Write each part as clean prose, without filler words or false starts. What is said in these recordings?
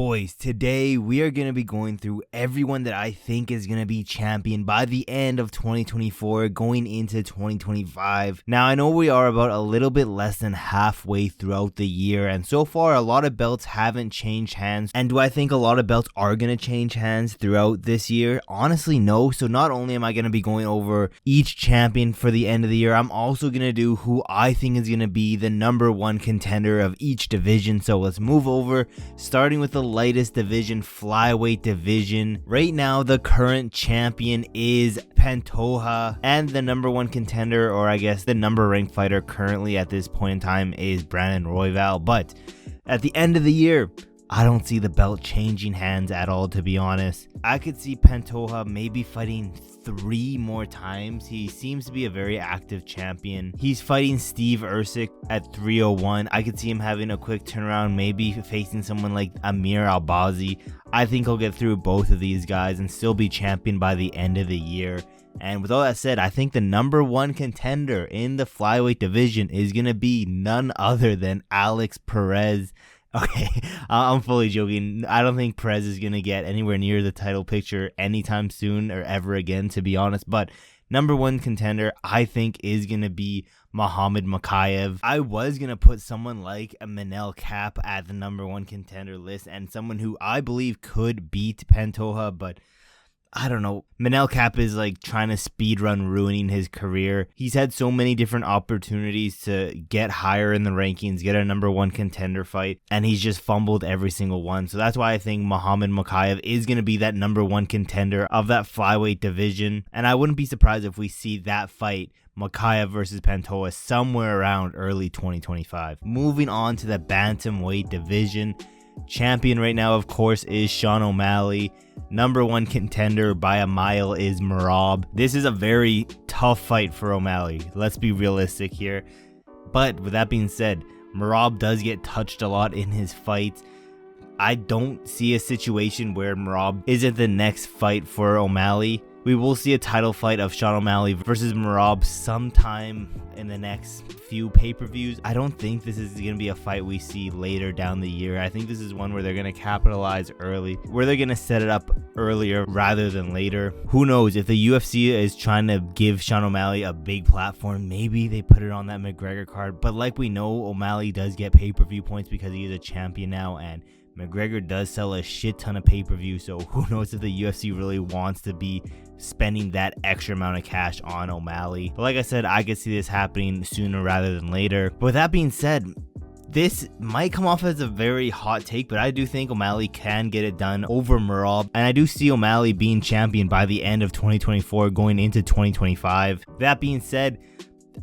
Boys, today we are going to be going through everyone that I think is going to be champion by the end of 2024 going into 2025. Now, I know we are about a little bit less than halfway throughout the year, and so far a lot of belts haven't changed hands. And do I think a lot of belts are going to change hands throughout this year? Honestly, no. So not only am I going to be going over each champion for the end of the year, I'm also going to do who I think is going to be the number one contender of each division. So let's move over, starting with the lightest division, Flyweight division. Right now, the current champion is Pantoja, and the number one contender, or I guess the number ranked fighter currently at this point in time, is Brandon Royval. But at the end of the year, I don't see the belt changing hands at all, to be honest. I could see Pantoja maybe fighting 3 more times. He seems to be a very active champion. He's fighting Steve Ercik at 301. I could see him having a quick turnaround, maybe facing someone like Amir Albazi. I think he'll get through both of these guys and still be champion by the end of the year. And with all that said, I think the number one contender in the flyweight division is going to be none other than Alex Perez. Okay, I'm fully joking. I don't think Perez is going to get anywhere near the title picture anytime soon or ever again, to be honest. But number one contender, I think, is going to be Muhammad Mokaev. I was going to put someone like a Manel Kape at the number one contender list and someone who I believe could beat Pantoja, but I don't know. Manel Kape is like trying to speedrun ruining his career. He's had so many different opportunities to get higher in the rankings, get a number one contender fight, and he's just fumbled every single one. So that's why I think Muhammad Mokaev is going to be that number one contender of that flyweight division. And I wouldn't be surprised if we see that fight, Mokaev versus Pantoja, somewhere around early 2025. Moving on to the Bantamweight division. Champion right now, of course, is Sean O'Malley. Number one contender by a mile is Merab. This is a very tough fight for O'Malley. Let's be realistic here. But with that being said, Merab does get touched a lot in his fights. I don't see a situation where Merab isn't the next fight for O'Malley. We will see a title fight of Sean O'Malley versus Merab sometime in the next few pay-per-views. I don't think this is going to be a fight we see later down the year. I think this is one where they're going to capitalize early, where they're going to set it up earlier rather than later. Who knows? If the UFC is trying to give Sean O'Malley a big platform, maybe they put it on that McGregor card. But like we know, O'Malley does get pay-per-view points because he is a champion now, and McGregor does sell a shit ton of pay-per-view, so who knows if the UFC really wants to be spending that extra amount of cash on O'Malley. But like I said, I could see this happening sooner rather than later. But with that being said, this might come off as a very hot take, but I do think O'Malley can get it done over Merab, and I do see O'Malley being champion by the end of 2024 going into 2025. That being said,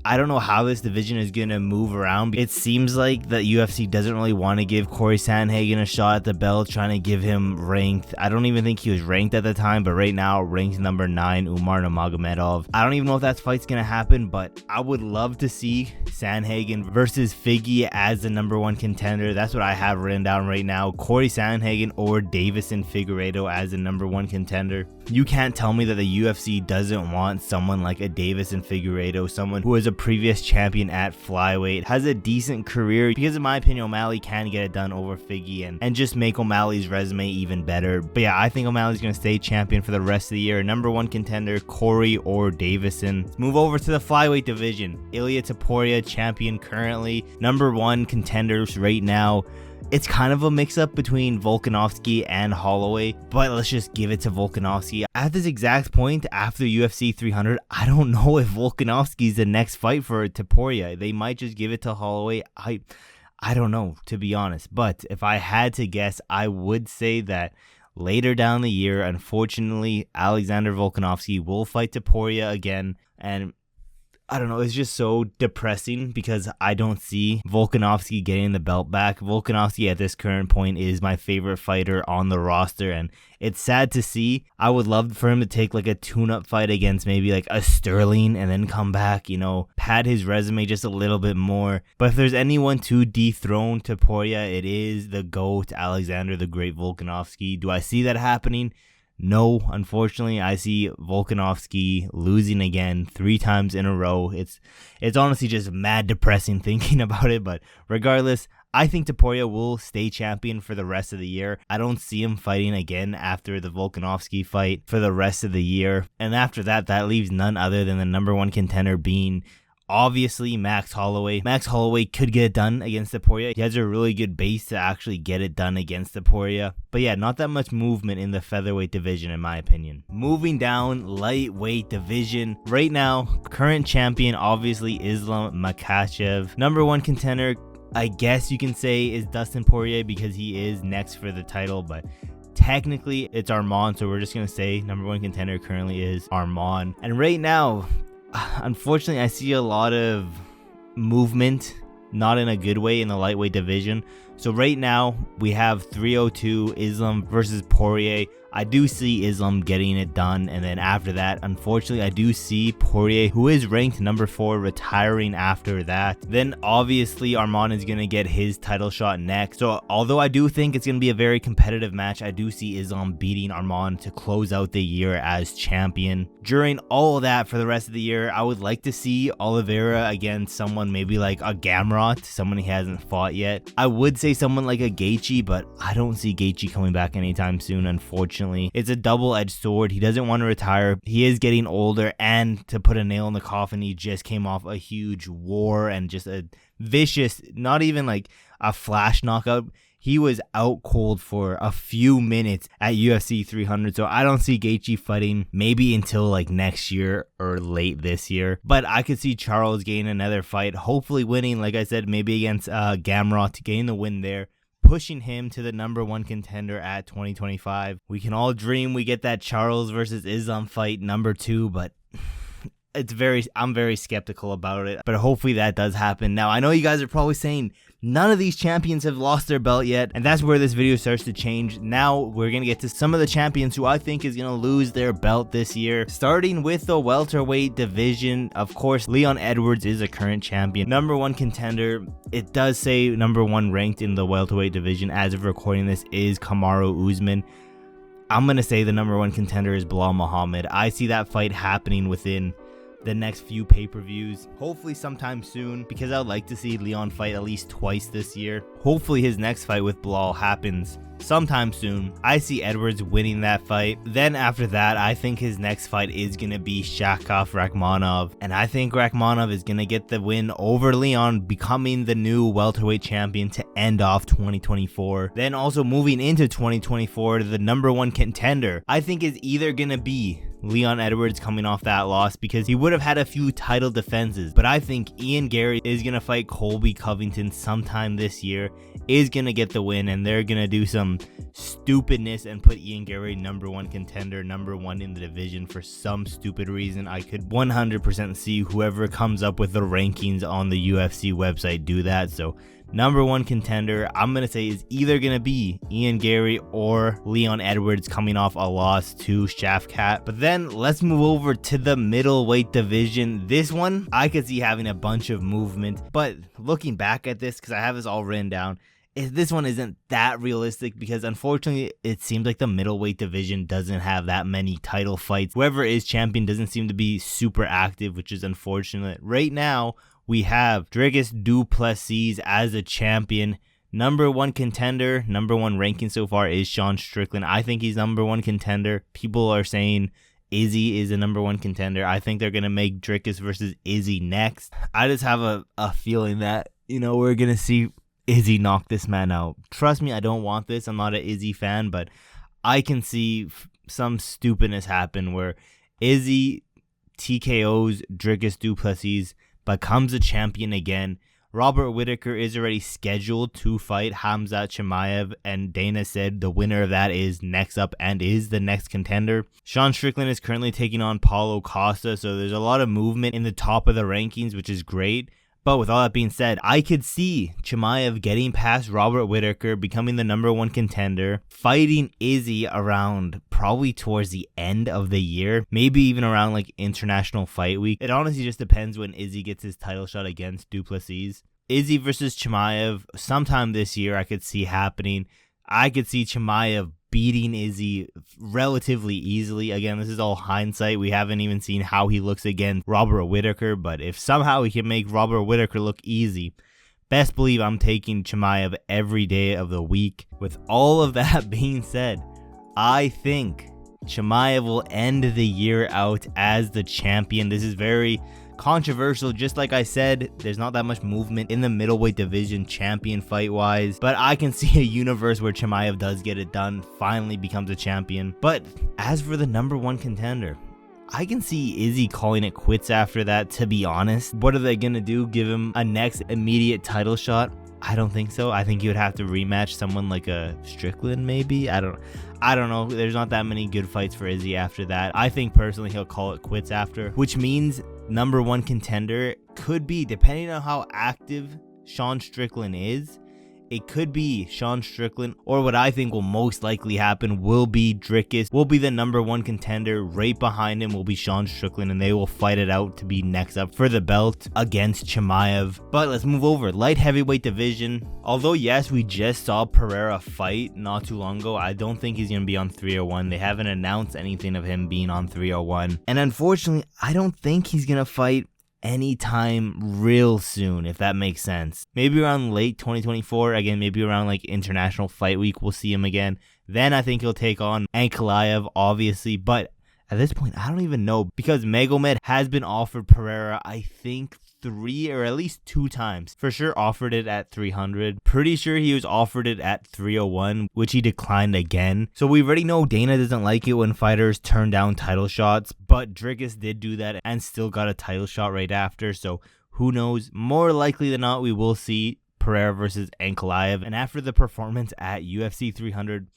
I don't know how this division is going to move around. It seems like the UFC doesn't really want to give Corey Sandhagen a shot at the belt, trying to give him ranked. I don't even think he was ranked at the time, but right now, ranked number 9, Umar Nurmagomedov. I don't even know if that fight's going to happen, but I would love to see Sandhagen versus Figgy as the number one contender. That's what I have written down right now. Corey Sandhagen or Davison Figueiredo as the number one contender. You can't tell me that the UFC doesn't want someone like a Davison Figueiredo, someone who is a previous champion at flyweight, has a decent career, because in my opinion O'Malley can get it done over Figgy and just make O'Malley's resume even better. But yeah, I think O'Malley's going to stay champion for the rest of the year. Number one contender, Corey or Davison. Let's move over to the flyweight division. Ilia Topuria, champion currently. Number one contenders right now. It's kind of a mix-up between Volkanovski and Holloway, but let's just give it to Volkanovski. At this exact point, after UFC 300, I don't know if Volkanovski's the next fight for Topuria. They might just give it to Holloway. I don't know, to be honest. But if I had to guess, I would say that later down the year, unfortunately, Alexander Volkanovski will fight Topuria again, and I don't know, it's just so depressing because I don't see Volkanovski getting the belt back. Volkanovski at this current point is my favorite fighter on the roster, and it's sad to see. I would love for him to take like a tune-up fight against maybe like a Sterling and then come back, you know, pad his resume just a little bit more. But if there's anyone to dethrone Topuria, it is the GOAT, Alexander the Great Volkanovski. Do I see that happening? No, unfortunately, I see Volkanovski losing again 3 times in a row. It's honestly just mad depressing thinking about it, but regardless, I think Topuria will stay champion for the rest of the year. I don't see him fighting again after the Volkanovski fight for the rest of the year. And after that, that leaves none other than the number one contender being obviously Max Holloway. Max Holloway could get it done against Topuria. He has a really good base to actually get it done against Topuria. But yeah, not that much movement in the featherweight division in my opinion. Moving down, lightweight division. Right now, current champion obviously Islam Makhachev. Number one contender, I guess you can say, is Dustin Poirier because he is next for the title, but technically it's Arman, so we're just going to say number one contender currently is Arman. And right now, unfortunately, I see a lot of movement, not in a good way, in the lightweight division. So right now, we have 302 Islam versus Poirier. I do see Islam getting it done, and then after that, unfortunately, I do see Poirier, who is ranked number 4, retiring after that. Then obviously Arman is going to get his title shot next. So although I do think it's going to be a very competitive match, I do see Islam beating Arman to close out the year as champion. During all of that for the rest of the year, I would like to see Oliveira against someone maybe like a Gamrot, someone he hasn't fought yet. I would say someone like a Gaethje, but I don't see Gaethje coming back anytime soon, unfortunately. It's a double-edged sword. He doesn't want to retire. He is getting older, and to put a nail in the coffin, he just came off a huge war and just a vicious, not even like a flash knockout. He was out cold for a few minutes at UFC 300, so I don't see Gaethje fighting maybe until like next year or late this year. But I could see Charles getting another fight, hopefully winning, like I said, maybe against Gamrot, getting the win there, pushing him to the number one contender at 2025. We can all dream we get that Charles versus Islam fight number 2, but I'm very skeptical about it, but hopefully that does happen. Now, I know you guys are probably saying none of these champions have lost their belt yet, and that's where this video starts to change. Now we're going to get to some of the champions who I think is going to lose their belt this year, starting with the welterweight division. Of course, Leon Edwards is a current champion, number one contender. It does say number 1 ranked in the welterweight division as of recording this is Kamaru Usman. I'm going to say the number 1 contender is Bilal Muhammad. I see that fight happening within the next few pay-per-views, hopefully sometime soon, because I would like to see Leon fight at least twice this year. Hopefully his next fight with Bilal happens sometime soon. I see Edwards winning that fight. Then after that, I think his next fight is going to be Shakov Rakhmonov, and I think Rakhmonov is going to get the win over Leon, becoming the new welterweight champion to end off 2024. Then also moving into 2024, the number 1 contender I think is either going to be Leon Edwards, coming off that loss, because he would have had a few title defenses, but I think Ian Gary is going to fight Colby Covington sometime this year, is going to get the win, and they're going to do some stupidness and put Ian Gary number 1 contender, number 1 in the division for some stupid reason. I could 100% see whoever comes up with the rankings on the UFC website do that. So number 1 contender, I'm going to say, is either going to be Ian Gary or Leon Edwards, coming off a loss to Shafkat. But then let's move over to the middleweight division. This one, I could see having a bunch of movement, but looking back at this, because I have this all written down, this one isn't that realistic, because unfortunately it seems like the middleweight division doesn't have that many title fights. Whoever is champion doesn't seem to be super active, which is unfortunate. Right now, we have Dricus du Plessis as a champion. Number 1 contender, number 1 ranking so far is Sean Strickland. I think he's number 1 contender. People are saying Izzy is a number 1 contender. I think they're going to make Dricus versus Izzy next. I just have a feeling that, we're going to see Izzy knock this man out. Trust me, I don't want this. I'm not an Izzy fan, but I can see some stupidness happen where Izzy TKOs Dricus du Plessis, becomes a champion again. Robert Whittaker is already scheduled to fight Khamzat Chimaev, and Dana said the winner of that is next up and is the next contender. Sean Strickland is currently taking on Paulo Costa, so there's a lot of movement in the top of the rankings, which is great. But with all that being said, I could see Chimaev getting past Robert Whittaker, becoming the number 1 contender, fighting Izzy around probably towards the end of the year, maybe even around like International Fight Week. It honestly just depends when Izzy gets his title shot against du Plessis. Izzy versus Chimaev sometime this year I could see happening. I could see Chimaev beating Izzy relatively easily. Again, this is all hindsight. We haven't even seen how he looks against Robert Whittaker, but if somehow he can make Robert Whittaker look easy, best believe I'm taking Chimaev every day of the week. With all of that being said, I think Chimaev will end the year out as the champion. This is very controversial. Just like I said, there's not that much movement in the middleweight division champion fight wise, but I can see a universe where Chimaev does get it done, finally becomes a champion. But as for the number one contender, I can see Izzy calling it quits after that, to be honest. What are they gonna do? Give him a next immediate title shot? I don't think so. I think he would have to rematch someone like a Strickland maybe. I don't know. There's not that many good fights for Izzy after that. I think personally he'll call it quits after, which means number one contender could be, depending on how active Sean Strickland is, it could be Sean Strickland, or what I think will most likely happen will be Dricus will be the number one contender. Right behind him will be Sean Strickland, and they will fight it out to be next up for the belt against Chimaev. But let's move over. Light heavyweight division. Although yes, we just saw Pereira fight not too long ago, I don't think he's going to be on 301. They haven't announced anything of him being on 301. And unfortunately, I don't think he's going to fight anytime real soon, if that makes sense. Maybe around late 2024, again, maybe around like International Fight Week, we'll see him again. Then I think he'll take on Ankalaev, obviously, but at this point, I don't even know, because Magomed has been offered Pereira, I think 3 or at least 2 times. For sure offered it at 300. Pretty sure he was offered it at 301, which he declined again. So we already know Dana doesn't like it when fighters turn down title shots, but Dricus did do that and still got a title shot right after. So who knows? More likely than not, we will see Pereira versus Ankalaev. And after the performance at UFC 300,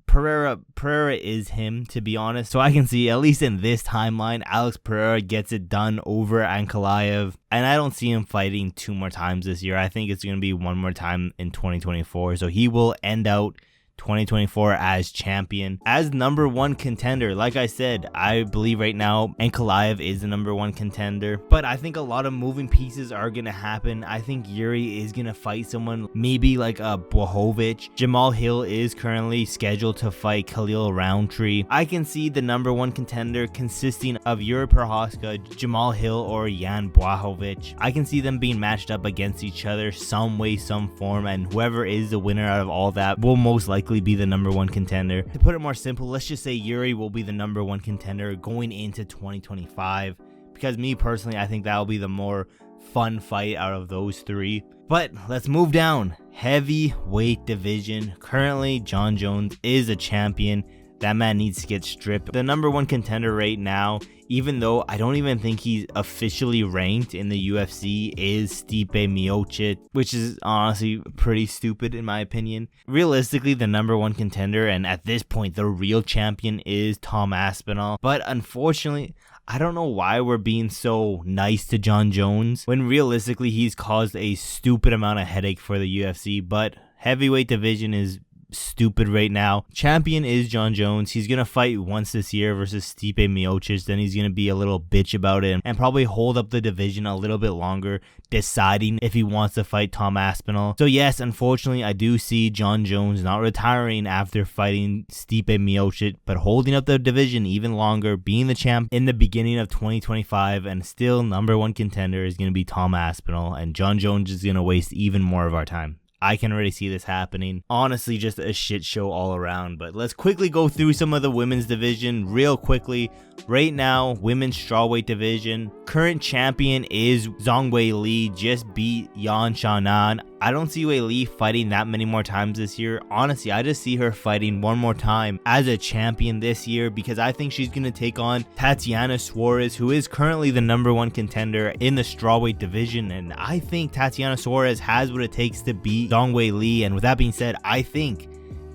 Pereira is him, to be honest. So I can see, at least in this timeline, Alex Pereira gets it done over Ankalaev. And I don't see him fighting 2 more times this year. I think it's going to be 1 more time in 2024. So he will end out 2024 as champion, as number one contender. Like I said, I believe right now Ankalaev is the number one contender, but I think a lot of moving pieces are gonna happen. I think Yuri is gonna fight someone maybe like a Błachowicz. Jamal Hill is currently scheduled to fight Khalil Roundtree. I can see the number one contender consisting of Yuri Prochazka, Jamal Hill, or Jan Błachowicz. I can see them being matched up against each other some way, some form, and whoever is the winner out of all that will most likely be the number one contender. To put it more simple, let's just say Yuri will be the number one contender going into 2025, because me personally, I think that will be the more fun fight out of those 3. But let's move down. Heavyweight division. Currently, Jon Jones is a champion. That man needs to get stripped. The number one contender right now, even though I don't even think he's officially ranked in the UFC, is Stipe Miocic, which is honestly pretty stupid in my opinion. Realistically, the number one contender, and at this point the real champion, is Tom Aspinall. But unfortunately, I don't know why we're being so nice to Jon Jones when realistically he's caused a stupid amount of headache for the UFC. But heavyweight division is stupid right now. Champion is Jon Jones. He's gonna fight once this year versus Stipe Miocic. Then he's gonna be a little bitch about it and probably hold up the division a little bit longer, deciding if he wants to fight Tom Aspinall. So yes, unfortunately, I do see Jon Jones not retiring after fighting Stipe Miocic, but holding up the division even longer, being the champ in the beginning of 2025, and still number one contender is gonna be Tom Aspinall, and Jon Jones is gonna waste even more of our time. I can already see this happening. Honestly, just a shit show all around. But let's quickly go through some of the women's division real quickly. Right now, women's strawweight division. Current champion is Zhang Weili, just beat Yan Xiaonan. I don't see Weili fighting that many more times this year. Honestly, I just see her fighting 1 more time as a champion this year, because I think she's going to take on Tatiana Suarez, who is currently the number one contender in the strawweight division. And I think Tatiana Suarez has what it takes to beat Zhang Weili. And with that being said, I think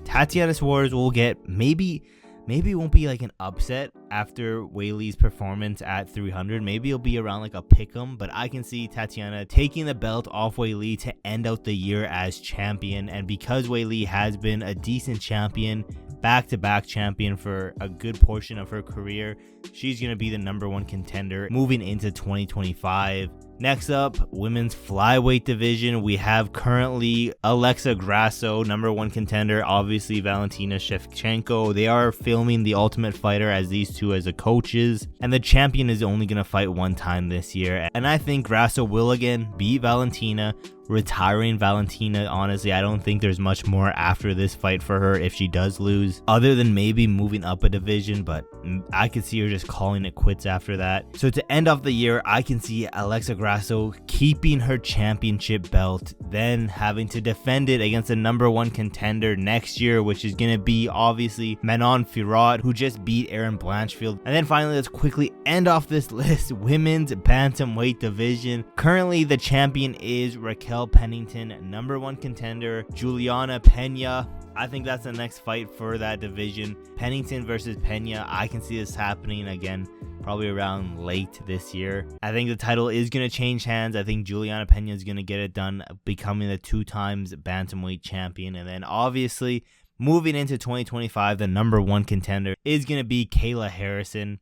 Tatiana Suarez will get maybe it won't be like an upset after Weili's performance at 300. Maybe it'll be around like a pick'em, but I can see Tatiana taking the belt off Weili to end out the year as champion. And because Weili has been a decent champion, back-to-back champion for a good portion of her career, she's going to be the number one contender moving into 2025. Next up, women's flyweight division. We have currently Alexa Grasso, number one contender, obviously Valentina Shevchenko. They are filming The Ultimate Fighter as these two as the coaches, and the champion is only going to fight 1 time this year. And I think Grasso will again beat Valentina, retiring Valentina. Honestly, I don't think there's much more after this fight for her if she does lose, other than maybe moving up a division, but I could see her just calling it quits after that. So to end off the year, I can see Alexa Grasso keeping her championship belt, then having to defend it against the #1 contender next year, which is going to be obviously Manon Fiorot, who just beat Erin Blanchfield. And then finally, let's quickly end off this list. Women's bantamweight division. Currently, the champion is Raquel Pennington, #1 contender Juliana Pena. I think that's the next fight for that division. Pennington versus Pena. I can see this happening again, probably around late this year. I think the title is going to change hands. I think Juliana Pena is going to get it done, becoming the 2 times bantamweight champion. And then obviously, moving into 2025, the #1 contender is going to be Kayla Harrison.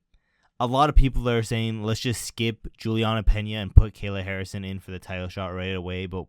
A lot of people are saying, let's just skip Juliana Pena and put Kayla Harrison in for the title shot right away. But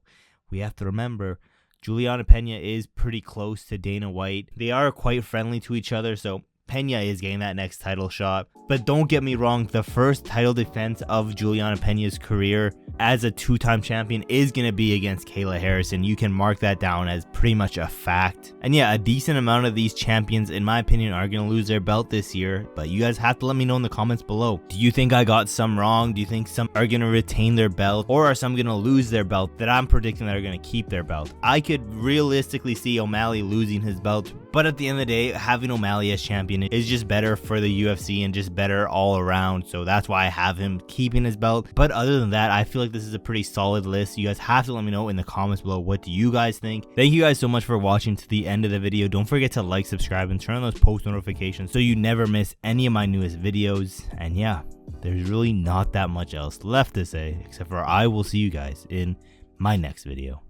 we have to remember, Juliana Pena is pretty close to Dana White. They are quite friendly to each other, so Pena is getting that next title shot. But don't get me wrong, the first title defense of Juliana Pena's career as a 2-time champion is going to be against Kayla Harrison. You can mark that down as pretty much a fact. And yeah, a decent amount of these champions, in my opinion, are going to lose their belt this year. But you guys have to let me know in the comments below. Do you think I got some wrong? Do you think some are going to retain their belt? Or are some going to lose their belt that I'm predicting that are going to keep their belt? I could realistically see O'Malley losing his belt. But at the end of the day, having O'Malley as champion is just better for the UFC and just better all around. So that's why I have him keeping his belt. But other than that, I feel like this is a pretty solid list. You guys have to let me know in the comments below, what do you guys think? Thank you guys so much for watching to the end of the video. Don't forget to like, subscribe, and turn on those post notifications so you never miss any of my newest videos. And yeah, there's really not that much else left to say, except for I will see you guys in my next video.